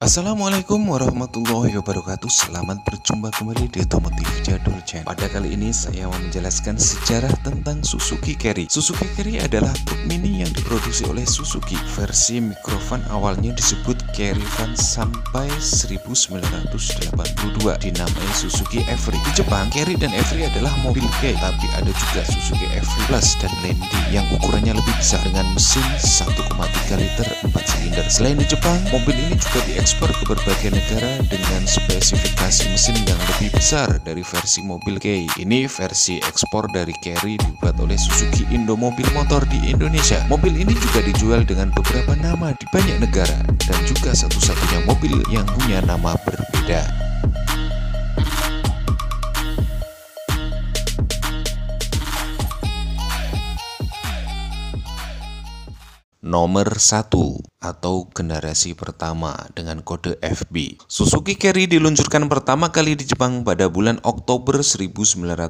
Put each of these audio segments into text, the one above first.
Assalamualaikum warahmatullahi wabarakatuh. Selamat berjumpa kembali di Otomotif Jadul Channel. Pada kali ini saya mau menjelaskan sejarah tentang Suzuki Carry. Suzuki Carry adalah truk mini yang diproduksi oleh Suzuki. Versi microvan awalnya disebut Carry Van sampai 1982 dinamai Suzuki Every. Di Jepang, Carry dan Every adalah mobil K, tapi ada juga Suzuki Every Plus dan Landy yang ukurannya lebih besar dengan mesin 1,3 liter 4 silinder. Selain di Jepang, mobil ini juga diekspor ke berbagai negara dengan spesifikasi mesin yang lebih besar dari versi mobil K. Ini versi ekspor dari Carry dibuat oleh Suzuki Indomobil Motor di Indonesia. Mobil ini juga dijual dengan beberapa nama di banyak negara dan juga satu-satunya mobil yang punya nama berbeda. Nomor 1 atau generasi pertama dengan kode FB. Suzuki Carry diluncurkan pertama kali di Jepang pada bulan Oktober 1961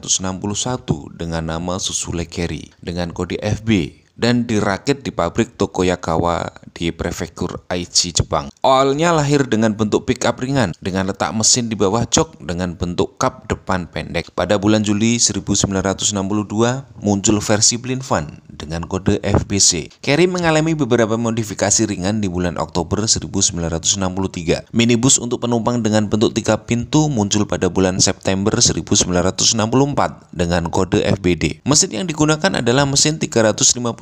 dengan nama Suzuki Carry dengan kode FB dan dirakit di pabrik Tokoyakawa di prefektur Aichi, Jepang. Awalnya lahir dengan bentuk pickup ringan dengan letak mesin di bawah jok dengan bentuk kap depan pendek. Pada bulan Juli 1962 muncul versi blind van dengan kode FBC. Carry mengalami beberapa modifikasi ringan di bulan Oktober 1963. Minibus untuk penumpang dengan bentuk 3 pintu muncul pada bulan September 1964 dengan kode FBD. Mesin yang digunakan adalah mesin 359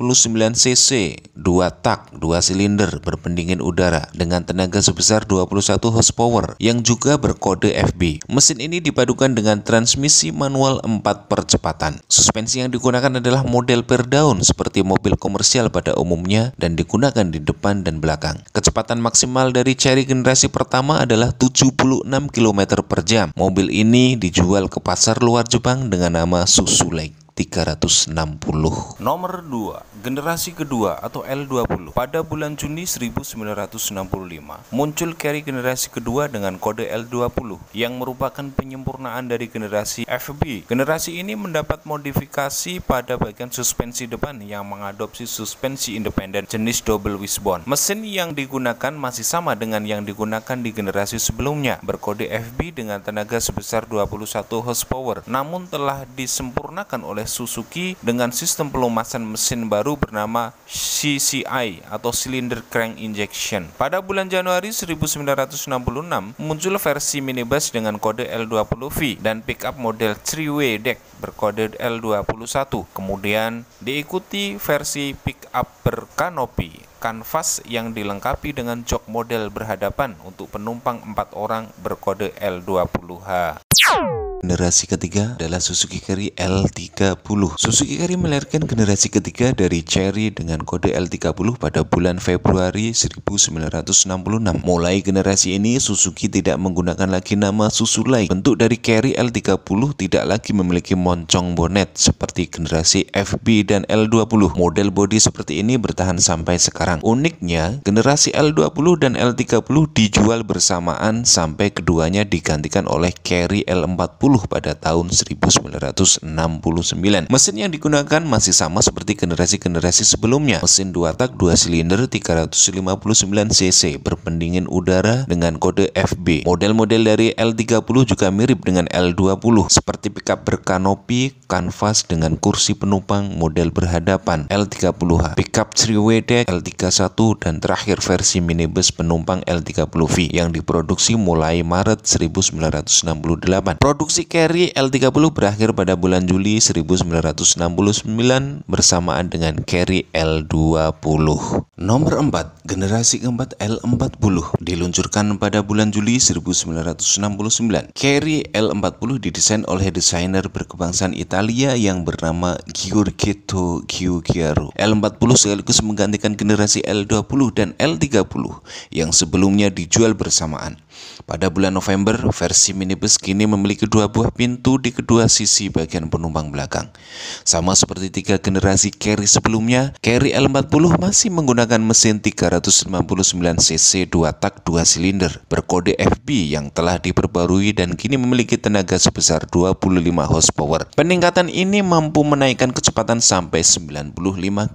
cc, 2 tak, 2 silinder berpendingin udara dengan tenaga sebesar 21 horsepower yang juga berkode FB. Mesin ini dipadukan dengan transmisi manual 4 percepatan. Suspensi yang digunakan adalah model per daun seperti mobil komersial pada umumnya dan digunakan di depan dan belakang. Kecepatan maksimal dari Carry generasi pertama adalah 76 km per jam. Mobil ini dijual ke pasar luar Jepang dengan nama Suzuki 360. Nomor 2, generasi kedua atau L20. Pada bulan Juni 1965 muncul Carry generasi kedua dengan kode L20 yang merupakan penyempurnaan dari generasi FB. Generasi ini mendapat modifikasi pada bagian suspensi depan yang mengadopsi suspensi independen jenis double wishbone. Mesin yang digunakan masih sama dengan yang digunakan di generasi sebelumnya, berkode FB dengan tenaga sebesar 21 horsepower, namun telah disempurnakan oleh Suzuki dengan sistem pelumasan mesin baru bernama CCI atau Cylinder Crank Injection. Pada bulan Januari 1966 muncul versi minibus dengan kode L20V dan pickup model 3-way deck berkode L21. Kemudian diikuti versi pickup berkanopi kanvas yang dilengkapi dengan jok model berhadapan untuk penumpang 4 orang berkode L20H. Generasi ketiga adalah Suzuki Carry L30. Suzuki Carry melahirkan generasi ketiga dari Carry dengan kode L30 pada bulan Februari 1966. Mulai generasi ini Suzuki tidak menggunakan lagi nama Suzuki. Bentuk dari Carry L30 tidak lagi memiliki moncong bonet seperti generasi FB dan L20. Model bodi seperti ini bertahan sampai sekarang. Uniknya, generasi L20 dan L30 dijual bersamaan sampai keduanya digantikan oleh Carry L40 pada tahun 1969. Mesin yang digunakan masih sama seperti generasi-generasi sebelumnya. Mesin 2 tak 2 silinder 359 cc berpendingin udara dengan kode FB. Model-model dari L30 juga mirip dengan L20 seperti pickup berkanopi, kanvas dengan kursi penumpang model berhadapan L30H, pickup 3-way deck L31 dan terakhir versi minibus penumpang L30V yang diproduksi mulai Maret 1968. Produksi Carry L30 berakhir pada bulan Juli 1969 bersamaan dengan Carry L20. Nomor 4, generasi keempat L40 diluncurkan pada bulan Juli 1969. Carry L40 didesain oleh desainer berkebangsaan Italia yang bernama Giorgetto Giugiaro. L40 sekaligus menggantikan generasi L20 dan L30 yang sebelumnya dijual bersamaan. Pada bulan November, versi minibus kini memiliki 2 buah pintu di kedua sisi bagian penumpang belakang. Sama seperti 3 generasi Carry sebelumnya, Carry L40 masih menggunakan mesin 359 cc 2 tak 2 silinder berkode FB yang telah diperbarui dan kini memiliki tenaga sebesar 25 horsepower. Peningkatan ini mampu menaikkan kecepatan sampai 95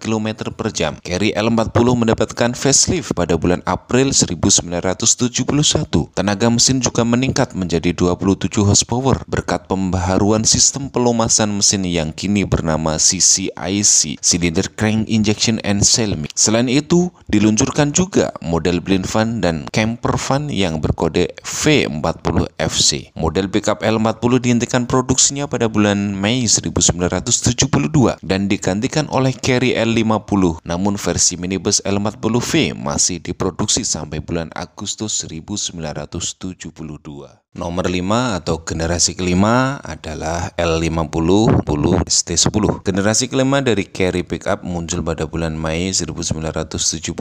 km per jam. Carry L40 mendapatkan facelift pada bulan April 1971. Tenaga mesin juga meningkat menjadi 27 horsepower berkat pembaharuan sistem pelumasan mesin yang kini bernama CCIC, Cylinder Crank Injection and Cell Mix. Selain itu, diluncurkan juga model blind van dan camper van yang berkode V40FC. Model pickup L40 dihentikan produksinya pada bulan Mei 1972 dan digantikan oleh Carry L50. Namun versi minibus L40V masih diproduksi sampai bulan Agustus 1972. Nomor 5 atau generasi kelima adalah L50 ST10. Generasi kelima dari Carry Pickup muncul pada bulan Mei 1972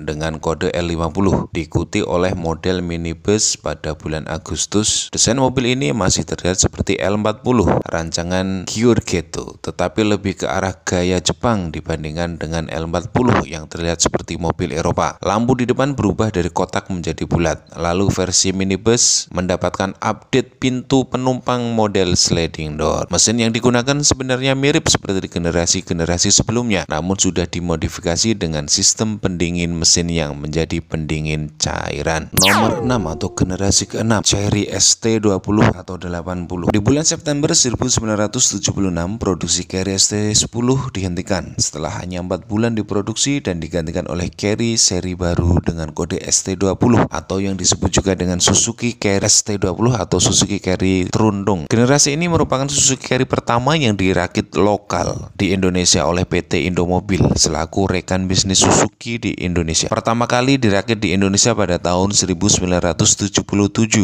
dengan kode L50, diikuti oleh model minibus pada bulan Agustus. Desain mobil ini masih terlihat seperti L40, rancangan Giorgetto, tetapi lebih ke arah gaya Jepang dibandingkan dengan L40 yang terlihat seperti mobil Eropa. Lampu di depan berubah dari kotak menjadi bulat. Lalu versi minibus mendapatkan update pintu penumpang model sliding door. Mesin yang digunakan sebenarnya mirip seperti generasi-generasi sebelumnya, namun sudah dimodifikasi dengan sistem pendingin mesin yang menjadi pendingin cairan. Nomor 6 atau generasi ke-6, Carry ST20 atau 80. Di bulan September 1976, produksi Carry ST10 dihentikan setelah hanya 4 bulan diproduksi dan digantikan oleh Carry seri baru dengan kode ST20 atau yang disebut juga dengan Suzuki Carry ST20 atau Suzuki Carry Trundung. Generasi ini merupakan Suzuki Carry pertama yang dirakit lokal di Indonesia oleh PT Indomobil selaku rekan bisnis Suzuki di Indonesia. Pertama kali dirakit di Indonesia pada tahun 1977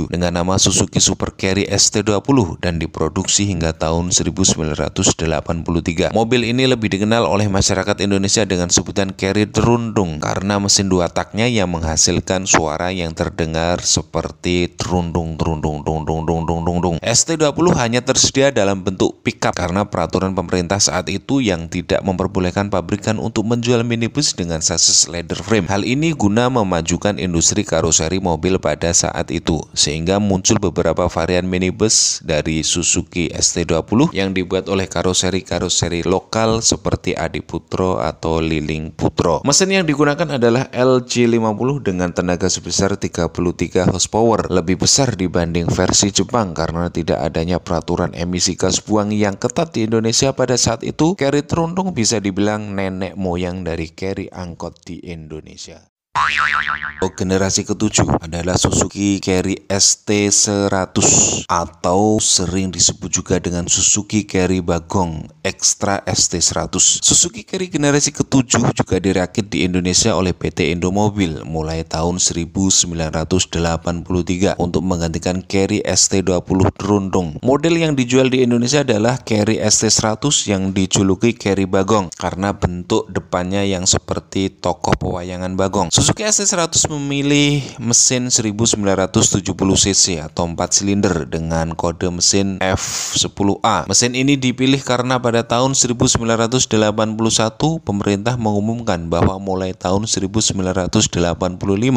dengan nama Suzuki Super Carry ST20 dan diproduksi hingga tahun 1983. Mobil ini lebih dikenal oleh masyarakat Indonesia dengan sebutan Carry Trundung karena mesin 2 taknya yang menghasilkan suara yang terdengar seperti trundung. ST20 hanya tersedia dalam bentuk pickup karena peraturan pemerintah saat itu yang tidak memperbolehkan pabrikan untuk menjual minibus dengan sasis leather frame. Hal ini guna memajukan industri karoseri mobil pada saat itu, sehingga muncul beberapa varian minibus dari Suzuki ST20 yang dibuat oleh karoseri-karoseri lokal seperti Adiputro atau Liling Putro. Mesin yang digunakan adalah LG50 dengan tenaga sebesar 33 horsepower, lebih besar dibanding versi Jepang karena tidak adanya peraturan emisi gas buang yang ketat di Indonesia pada saat itu. Carry Trundung bisa dibilang nenek moyang dari Carry angkot di Indonesia. Generasi ke-7 adalah Suzuki Carry ST100 atau sering disebut juga dengan Suzuki Carry Bagong Extra ST100. Suzuki Carry generasi ke-7 juga dirakit di Indonesia oleh PT Indomobil mulai tahun 1983 untuk menggantikan Carry ST20 Trundung. Model yang dijual di Indonesia adalah Carry ST100 yang dijuluki Carry Bagong karena bentuk depannya yang seperti tokoh pewayangan Bagong. Suzuki ST100 memilih mesin 1970 cc atau 4 silinder dengan kode mesin F10A. Mesin ini dipilih karena pada tahun 1981 pemerintah mengumumkan bahwa mulai tahun 1985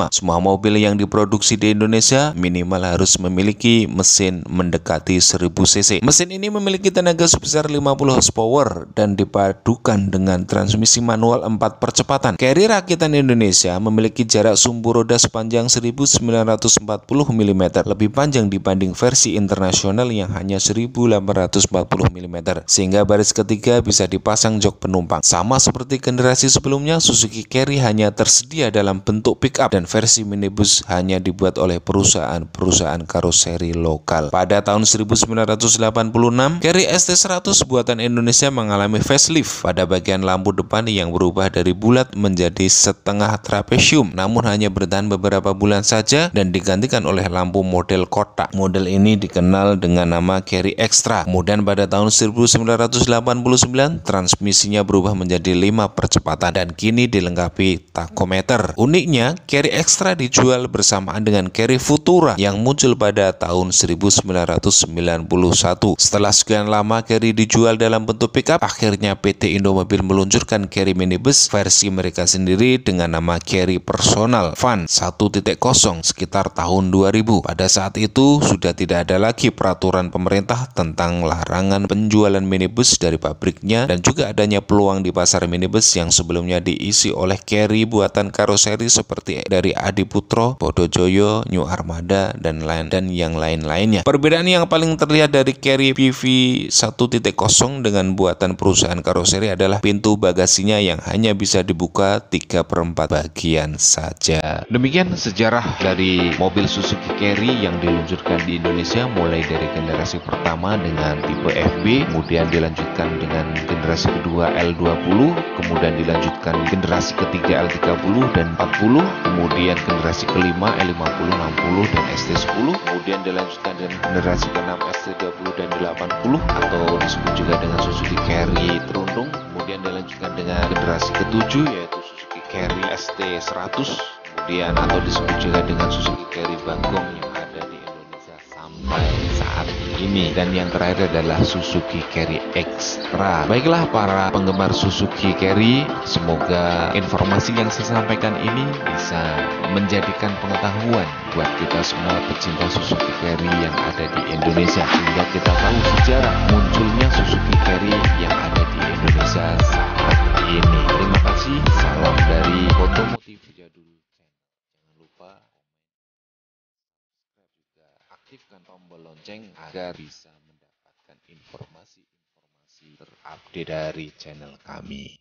semua mobil yang diproduksi di Indonesia minimal harus memiliki mesin mendekati 1000 cc. Mesin ini memiliki tenaga sebesar 50 horsepower dan dipadukan dengan transmisi manual 4 percepatan. Carry rakitan Indonesia memiliki jarak sumbu roda sepanjang 1940 mm, lebih panjang dibanding versi internasional yang hanya 1840 mm, sehingga baris ketiga bisa dipasang jok penumpang. Sama seperti generasi sebelumnya, Suzuki Carry hanya tersedia dalam bentuk pickup dan versi minibus hanya dibuat oleh perusahaan-perusahaan karoseri lokal. Pada tahun 1986, Carry ST100 buatan Indonesia mengalami facelift pada bagian lampu depan yang berubah dari bulat menjadi setengah trapeze magnesium, namun hanya bertahan beberapa bulan saja dan digantikan oleh lampu model kotak. Model ini dikenal dengan nama Carry Extra. Kemudian pada tahun 1989 transmisinya berubah menjadi 5 percepatan dan kini dilengkapi tachometer. Uniknya, Carry Extra dijual bersamaan dengan Carry Futura yang muncul pada tahun 1991. Setelah sekian lama Carry dijual dalam bentuk pickup, akhirnya PT Indomobil meluncurkan Carry minibus versi mereka sendiri dengan nama Carry Personal Van 1.0 sekitar tahun 2000. Pada saat itu sudah tidak ada lagi peraturan pemerintah tentang larangan penjualan minibus dari pabriknya dan juga adanya peluang di pasar minibus yang sebelumnya diisi oleh Carry buatan karoseri seperti dari Adiputro, Bodojoyo, New Armada dan yang lain-lainnya. Perbedaan yang paling terlihat dari Carry PV 1.0 dengan buatan perusahaan karoseri adalah pintu bagasinya yang hanya bisa dibuka 3/4 bagian saja. Demikian sejarah dari mobil Suzuki Carry yang diluncurkan di Indonesia mulai dari generasi pertama dengan tipe FB, kemudian dilanjutkan dengan generasi kedua L20, kemudian dilanjutkan generasi ketiga L30 dan 40, kemudian generasi kelima L50, 60 dan ST10, kemudian dilanjutkan dengan generasi ke-6 ST30 dan 80 atau disebut juga dengan Suzuki Carry Trundung, kemudian dilanjutkan dengan generasi ke-7 yaitu Suzuki Carry ST100, kemudian atau disebut juga dengan Suzuki Carry Bagong yang ada di Indonesia sampai saat ini, dan yang terakhir adalah Suzuki Carry Extra. Baiklah para penggemar Suzuki Carry, semoga informasi yang saya sampaikan ini bisa menjadikan pengetahuan buat kita semua pecinta Suzuki Carry yang ada di Indonesia, sehingga kita tahu sejarah munculnya Suzuki Carry yang ada di Indonesia saat ini. Terima kasih, salam dari Otomotif Jadul Channel. Jangan lupa juga aktifkan tombol lonceng agar bisa mendapatkan informasi-informasi terupdate dari channel kami.